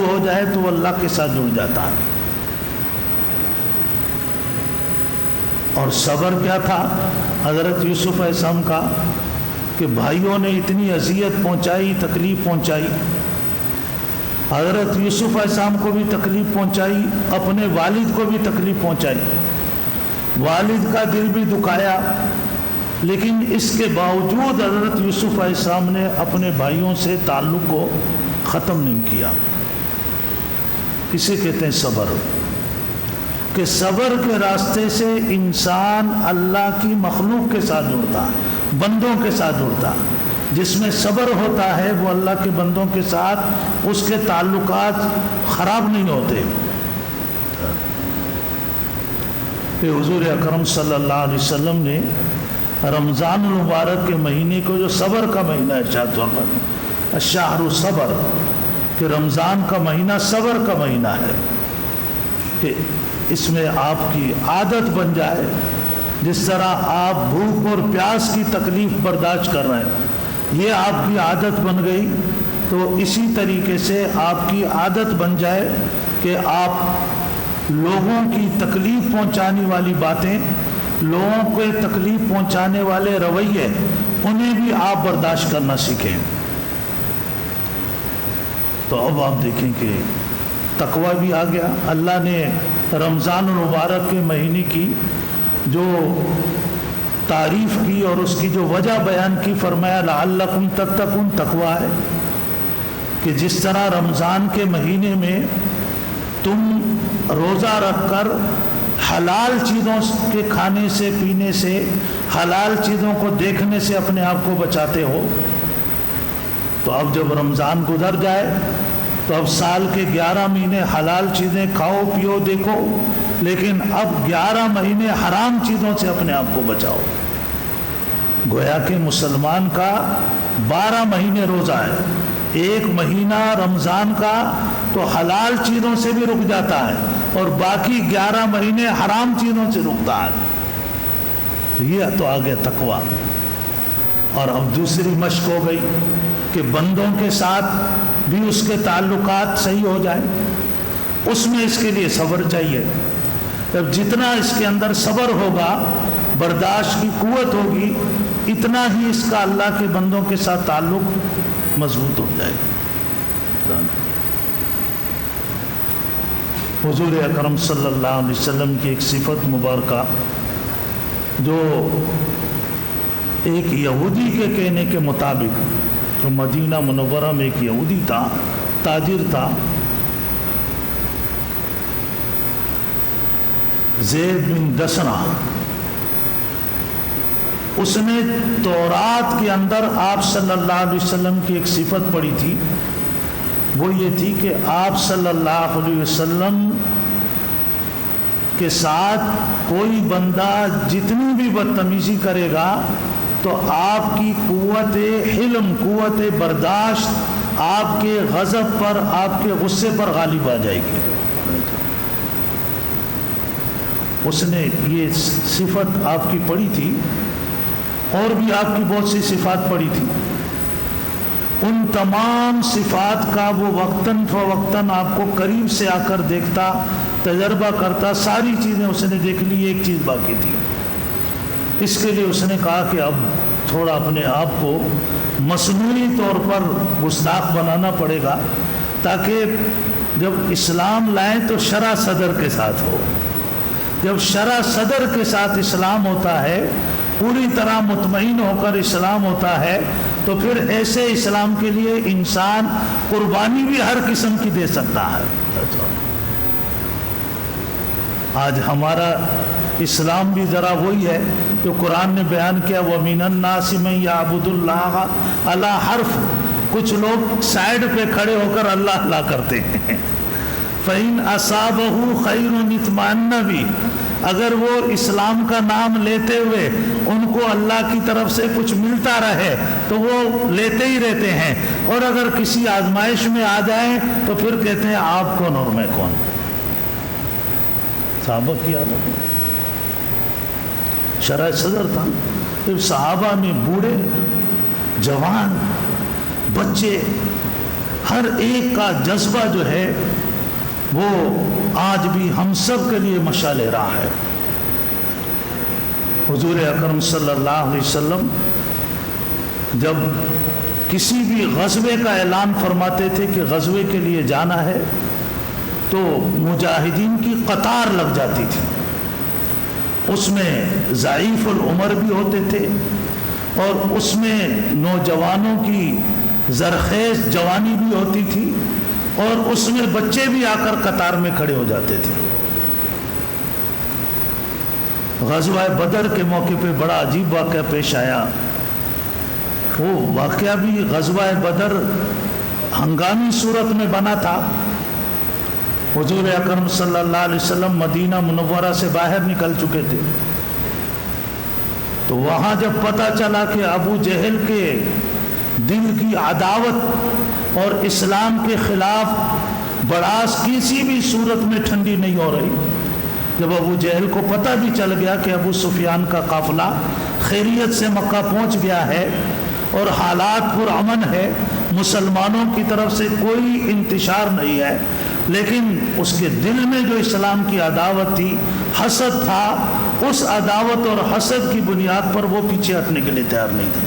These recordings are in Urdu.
ہو جائے تو وہ اللہ کے ساتھ جڑ جاتا ہے۔ اور صبر کیا تھا حضرت یوسف علیہ السلام کا کہ بھائیوں نے اتنی اذیت پہنچائی، تکلیف پہنچائی، حضرت یوسف علیہ السلام کو بھی تکلیف پہنچائی، اپنے والد کو بھی تکلیف پہنچائی، والد کا دل بھی دکھایا، لیکن اس کے باوجود حضرت یوسف علیہ السلام نے اپنے بھائیوں سے تعلق کو ختم نہیں کیا۔ اسے کہتے ہیں صبر، کہ صبر کے راستے سے انسان اللہ کی مخلوق کے ساتھ جڑتا ہے، بندوں کے ساتھ جڑتا ہے۔ جس میں صبر ہوتا ہے وہ اللہ کے بندوں کے ساتھ اس کے تعلقات خراب نہیں ہوتے۔ کہ حضور اکرم صلی اللہ علیہ وسلم نے رمضان المبارک کے مہینے کو جو صبر کا مہینہ ارشاد فرمایا، الشہر صبر، کہ رمضان کا مہینہ صبر کا مہینہ ہے، کہ اس میں آپ کی عادت بن جائے، جس طرح آپ بھوک اور پیاس کی تکلیف برداشت کر رہے ہیں، یہ آپ کی عادت بن گئی، تو اسی طریقے سے آپ کی عادت بن جائے کہ آپ لوگوں کی تکلیف پہنچانے والی باتیں، لوگوں کو تکلیف پہنچانے والے رویے، انہیں بھی آپ برداشت کرنا سیکھیں۔ تو اب آپ دیکھیں کہ تقوی بھی آ گیا۔ اللہ نے رمضان المبارک کے مہینے کی جو تعریف کی اور اس کی جو وجہ بیان کی، فرمایا لعلکم تتقون، تقوی ہے کہ جس طرح رمضان کے مہینے میں تم روزہ رکھ کر حلال چیزوں کے کھانے سے، پینے سے، حلال چیزوں کو دیکھنے سے اپنے آپ کو بچاتے ہو، تو اب جب رمضان گزر جائے تو اب سال کے 11 مہینے حلال چیزیں کھاؤ، پیو، دیکھو، لیکن اب 11 مہینے حرام چیزوں سے اپنے آپ کو بچاؤ۔ گویا کہ مسلمان کا 12 مہینے روزہ ہے، ایک مہینہ رمضان کا تو حلال چیزوں سے بھی رک جاتا ہے اور باقی 11 مہینے حرام چیزوں سے رکتا ہے۔ یہ تو آگے تقوی۔ اور اب دوسری مشق ہو گئی کہ بندوں کے ساتھ بھی اس کے تعلقات صحیح ہو جائیں، اس میں اس کے لیے صبر چاہیے۔ جب جتنا اس کے اندر صبر ہوگا، برداشت کی قوت ہوگی، اتنا ہی اس کا اللہ کے بندوں کے ساتھ تعلق مضبوط ہو جائے گا۔ حضور اکرم صلی اللہ علیہ وسلم کی ایک صفت مبارکہ جو ایک یہودی کے کہنے کے مطابق، تو مدینہ منورہ میں ایک یہودی تھا، تاجر تھا، زید بن دسنہ، اس نے تورات کے اندر آپ صلی اللہ علیہ وسلم کی ایک صفت پڑھی تھی، وہ یہ تھی کہ آپ صلی اللہ علیہ وسلم کے ساتھ کوئی بندہ جتنی بھی بدتمیزی کرے گا تو آپ کی قوت حلم، قوت برداشت آپ کے غضب پر، آپ کے غصے پر غالب آ جائے گی۔ اس نے یہ صفت آپ کی پڑھی تھی، اور بھی آپ کی بہت سی صفات پڑھی تھی، ان تمام صفات کا وہ وقتاً فوقتاً آپ کو قریب سے آ کر دیکھتا، تجربہ کرتا، ساری چیزیں اس نے دیکھ لی، ایک چیز باقی تھی۔ اس کے لیے اس نے کہا کہ اب تھوڑا اپنے آپ کو مصنوعی طور پر گستاخ بنانا پڑے گا، تاکہ جب اسلام لائیں تو شرح صدر کے ساتھ ہو۔ جب شرح صدر کے ساتھ اسلام ہوتا ہے، پوری طرح مطمئن ہو کر اسلام ہوتا ہے، تو پھر ایسے اسلام کے لیے انسان قربانی بھی ہر قسم کی دے سکتا ہے۔ آج ہمارا اسلام بھی ذرا وہی ہے جو قرآن نے بیان کیا، وَمِنَ النَّاسِ مَن يَعْبُدُ اللَّهَ عَلَى حَرْفٍ، کچھ لوگ سائیڈ پہ کھڑے ہو کر اللہ اللہ کرتے ہیں۔ فَإِنْ أَصَابَهُ خَيْرٌ اطْمَأَنَّ بِهِ، اگر وہ اسلام کا نام لیتے ہوئے ان کو اللہ کی طرف سے کچھ ملتا رہے تو وہ لیتے ہی رہتے ہیں، اور اگر کسی آزمائش میں آ جائیں تو پھر کہتے ہیں آپ کون اور میں کون۔ صحابہ کی عادت، شرح صدر تھا، پھر صحابہ میں بوڑھے، جوان، بچے، ہر ایک کا جذبہ جو ہے وہ آج بھی ہم سب کے لیے مشعل راہ ہے۔ حضور اکرم صلی اللہ علیہ وسلم جب کسی بھی غزوے کا اعلان فرماتے تھے کہ غزوے کے لیے جانا ہے تو مجاہدین کی قطار لگ جاتی تھی، اس میں ضعیف العمر بھی ہوتے تھے اور اس میں نوجوانوں کی زرخیز جوانی بھی ہوتی تھی اور اس میں بچے بھی آ کر قطار میں کھڑے ہو جاتے تھے۔ غزوہ بدر کے موقع پہ بڑا عجیب واقعہ پیش آیا۔ وہ واقعہ بھی غزوہ بدر ہنگامی صورت میں بنا تھا۔ حضور اکرم صلی اللہ علیہ وسلم مدینہ منورہ سے باہر نکل چکے تھے، تو وہاں جب پتہ چلا کہ ابو جہل کے دل کی عداوت اور اسلام کے خلاف بڑاس کسی بھی صورت میں ٹھنڈی نہیں ہو رہی، جب ابو جہل کو پتہ بھی چل گیا کہ ابو سفیان کا قافلہ خیریت سے مکہ پہنچ گیا ہے اور حالات پرامن ہے، مسلمانوں کی طرف سے کوئی انتشار نہیں ہے، لیکن اس کے دل میں جو اسلام کی عداوت تھی، حسد تھا، اس عداوت اور حسد کی بنیاد پر وہ پیچھے ہٹنے کے لیے تیار نہیں تھے۔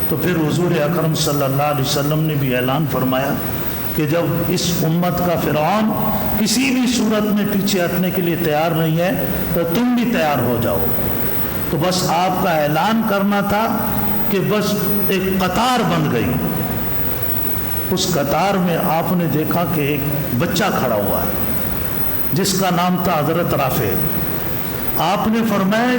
تو پھر حضور اکرم صلی اللہ علیہ وسلم نے بھی اعلان فرمایا کہ جب اس امت کا فرعون کسی بھی صورت میں پیچھے ہٹنے کے لیے تیار نہیں ہے تو تم بھی تیار ہو جاؤ۔ تو بس آپ کا اعلان کرنا تھا کہ بس ایک قطار بن گئی، اس قطار میں آپ نے دیکھا کہ ایک بچہ کھڑا ہوا ہے جس کا نام تھا حضرت رافع۔ آپ نے فرمایا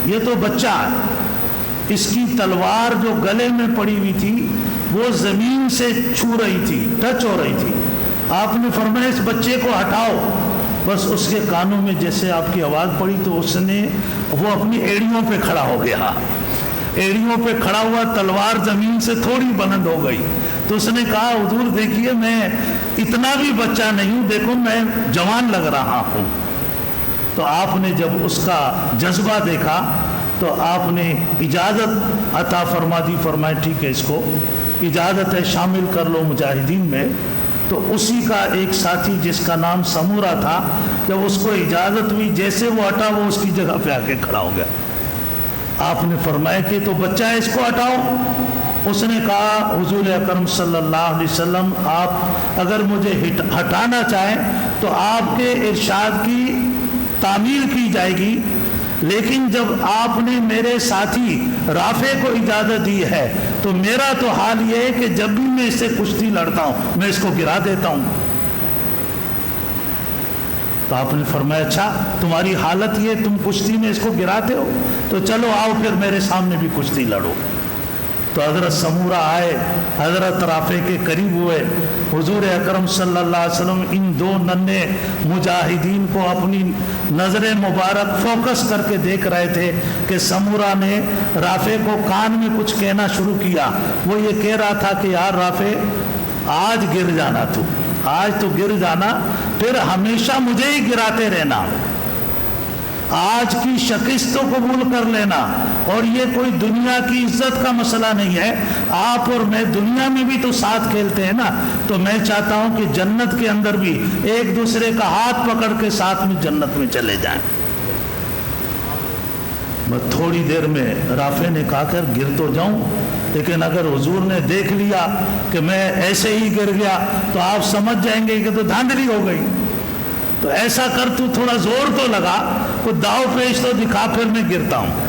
یہ تو بچہ ہے، اس کی تلوار جو گلے میں پڑی ہوئی تھی وہ زمین سے چھو رہی تھی، ٹچ ہو رہی تھی۔ آپ نے فرمایا اس بچے کو ہٹاؤ۔ بس اس کے کانوں میں جیسے آپ کی آواز پڑی تو اس نے وہ اپنی ایڑیوں پہ کھڑا ہو گیا، ایڑیوں پہ کھڑا ہوا، تلوار زمین سے تھوڑی بلند ہو گئی۔ تو اس نے کہا حضور دیکھیے میں اتنا بھی بچہ نہیں ہوں، دیکھو میں جوان لگ رہا ہوں۔ تو آپ نے جب اس کا جذبہ دیکھا تو آپ نے اجازت عطا فرما دی، فرمایا ٹھیک ہے اس کو اجازت ہے شامل کر لو مجاہدین میں۔ تو اسی کا ایک ساتھی جس کا نام سمورہ تھا، جب اس کو اجازت ہوئی جیسے وہ ہٹا وہ اس کی جگہ پہ آ کے کھڑا ہو گیا۔ آپ نے فرمایا کہ تو بچہ ہے اس کو ہٹاؤ۔ اس نے کہا حضور اکرم صلی اللہ علیہ وسلم آپ اگر مجھے ہٹانا چاہیں تو آپ کے ارشاد کی تعمیل کی جائے گی، لیکن جب آپ نے میرے ساتھی رافع کو اجازت دی ہے تو میرا تو حال یہ ہے کہ جب بھی میں اس سے کشتی لڑتا ہوں میں اس کو گرا دیتا ہوں۔ تو آپ نے فرمایا اچھا تمہاری حالت یہ تم کشتی میں اس کو گراتے ہو تو چلو آؤ پھر میرے سامنے بھی کشتی لڑو۔ تو حضرت سمورہ آئے، حضرت رافع کے قریب ہوئے، حضور اکرم صلی اللہ علیہ وسلم ان دو ننھے مجاہدین کو اپنی نظر مبارک فوکس کر کے دیکھ رہے تھے کہ سمورہ نے رافع کو کان میں کچھ کہنا شروع کیا۔ وہ یہ کہہ رہا تھا کہ یار رافع آج گر جانا، تو آج تو گر جانا، پھر ہمیشہ مجھے ہی گراتے رہنا، آج کی شکست تو قبول کر لینا، اور یہ کوئی دنیا کی عزت کا مسئلہ نہیں ہے، آپ اور میں دنیا میں بھی تو ساتھ کھیلتے ہیں نا، تو میں چاہتا ہوں کہ جنت کے اندر بھی ایک دوسرے کا ہاتھ پکڑ کے ساتھ میں جنت میں چلے جائیں۔ میں تھوڑی دیر میں رافع نے کہا کہ گر تو جاؤں، لیکن اگر حضور نے دیکھ لیا کہ میں ایسے ہی گر گیا تو آپ سمجھ جائیں گے کہ تو دھاندلی ہو گئی، تو ایسا کر تو تھوڑا زور تو لگا، کوئی داؤ پیچ تو دکھا، پھر میں گرتا ہوں۔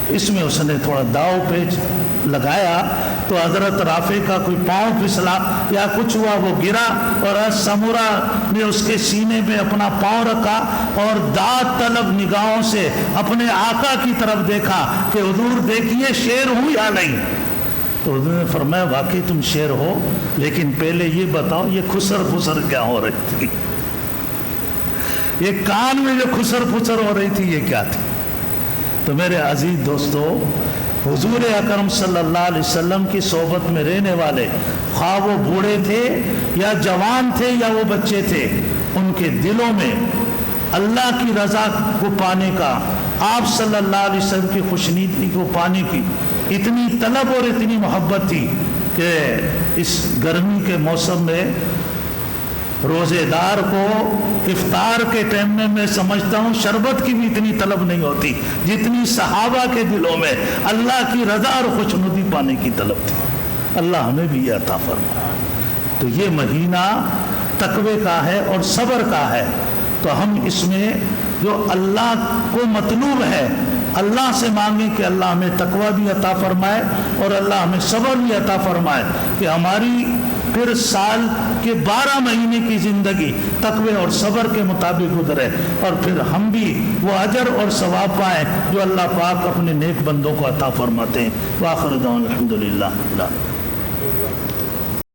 اس میں اس نے تھوڑا داؤ پیچ لگایا تو حضرت رافع کا کوئی پاؤں پھسلا یا کچھ ہوا، وہ گرا، اور سمورہ نے اس کے سینے پہ اپنا پاؤں رکھا اور داد طلب نگاہوں سے اپنے آقا کی طرف دیکھا کہ حضور دیکھیے شیر ہوں یا نہیں۔ تو حضور نے فرمایا واقعی تم شیر ہو، لیکن پہلے یہ بتاؤ یہ خسر پھسر کیا ہو رہی تھی، یہ کان میں جو خسر پھسر ہو رہی تھی یہ کیا تھی؟ تو میرے عزیز دوستو، حضور اکرم صلی اللہ علیہ وسلم کی صحبت میں رہنے والے، خواہ وہ بوڑھے تھے یا جوان تھے یا وہ بچے تھے، ان کے دلوں میں اللہ کی رضا کو پانے کا، آپ صلی اللہ علیہ وسلم کی خوشنودی کو پانے کی اتنی طلب اور اتنی محبت تھی کہ اس گرمی کے موسم میں روزے دار کو افطار کے ٹائم میں سمجھتا ہوں شربت کی بھی اتنی طلب نہیں ہوتی جتنی صحابہ کے دلوں میں اللہ کی رضا اور خوشنودی پانے کی طلب تھی۔ اللہ ہمیں بھی یہ عطا فرمائے۔ تو یہ مہینہ تقوی کا ہے اور صبر کا ہے، تو ہم اس میں جو اللہ کو مطلوب ہے اللہ سے مانگیں کہ اللہ ہمیں تقوی بھی عطا فرمائے اور اللہ ہمیں صبر بھی عطا فرمائے، کہ ہماری پھر سال کے 12 مہینے کی زندگی تقوی اور صبر کے مطابق گزرے، اور پھر ہم بھی وہ اجر اور ثواب پائیں جو اللہ پاک اپنے نیک بندوں کو عطا فرماتے ہیں۔ وآخر دعوانا الحمدللہ۔